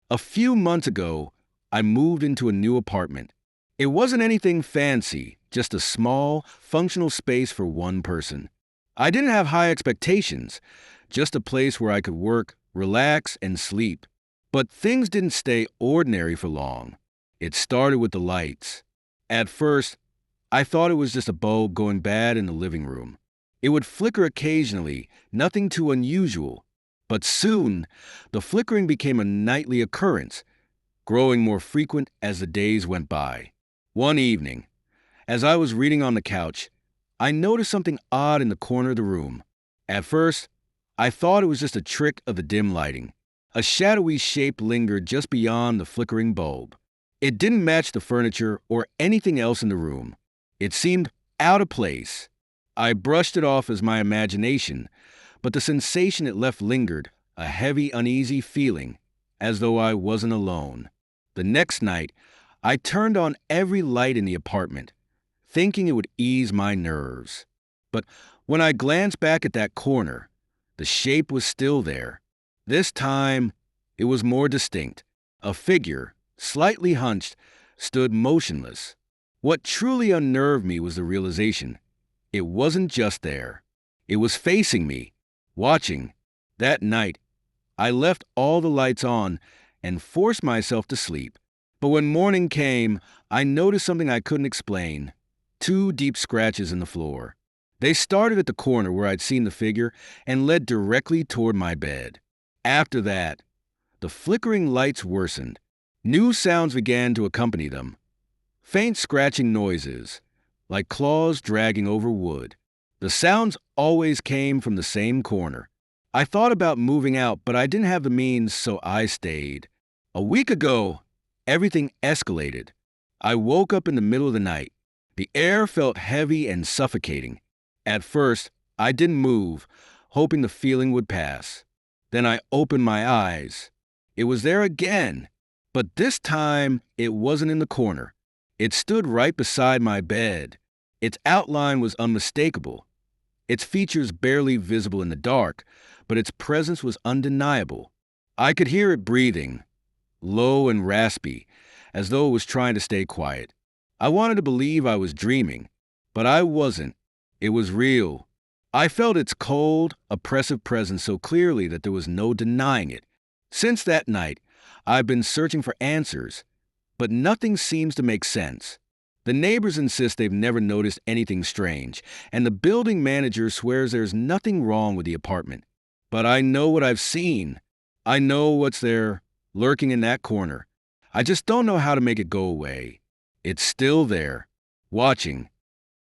A few months ago, I moved into a new apartment. It wasn't anything fancy, just a small, functional space for one person. I didn't have high expectations, just a place where I could work, relax, and sleep. But things didn't stay ordinary for long. It started with the lights. At first, I thought it was just a bulb going bad in the living room. It would flicker occasionally, nothing too unusual. But soon, the flickering became a nightly occurrence, growing more frequent as the days went by. One evening, as I was reading on the couch, I noticed something odd in the corner of the room. At first, I thought it was just a trick of the dim lighting. A shadowy shape lingered just beyond the flickering bulb. It didn't match the furniture or anything else in the room. It seemed out of place. I brushed it off as my imagination, but the sensation it left lingered, a heavy, uneasy feeling, as though I wasn't alone. The next night, I turned on every light in the apartment, thinking it would ease my nerves. But when I glanced back at that corner, the shape was still there. This time, it was more distinct. A figure, slightly hunched, stood motionless. What truly unnerved me was the realization. It wasn't just there. It was facing me, watching. That night, I left all the lights on and forced myself to sleep. But when morning came, I noticed something I couldn't explain. Two deep scratches in the floor. They started at the corner where I'd seen the figure and led directly toward my bed. After that, the flickering lights worsened. New sounds began to accompany them. Faint scratching noises, like claws dragging over wood. The sounds always came from the same corner. I thought about moving out, but I didn't have the means, so I stayed. A week ago, everything escalated. I woke up in the middle of the night. The air felt heavy and suffocating. At first, I didn't move, hoping the feeling would pass. Then I opened my eyes. It was there again, but this time it wasn't in the corner. It stood right beside my bed. Its outline was unmistakable, its features barely visible in the dark, but its presence was undeniable. I could hear it breathing, low and raspy, as though it was trying to stay quiet. I wanted to believe I was dreaming, but I wasn't. It was real. I felt its cold, oppressive presence so clearly that there was no denying it. Since that night, I've been searching for answers, but nothing seems to make sense. The neighbors insist they've never noticed anything strange, and the building manager swears there's nothing wrong with the apartment. But I know what I've seen. I know what's there, lurking in that corner. I just don't know how to make it go away. It's still there, watching,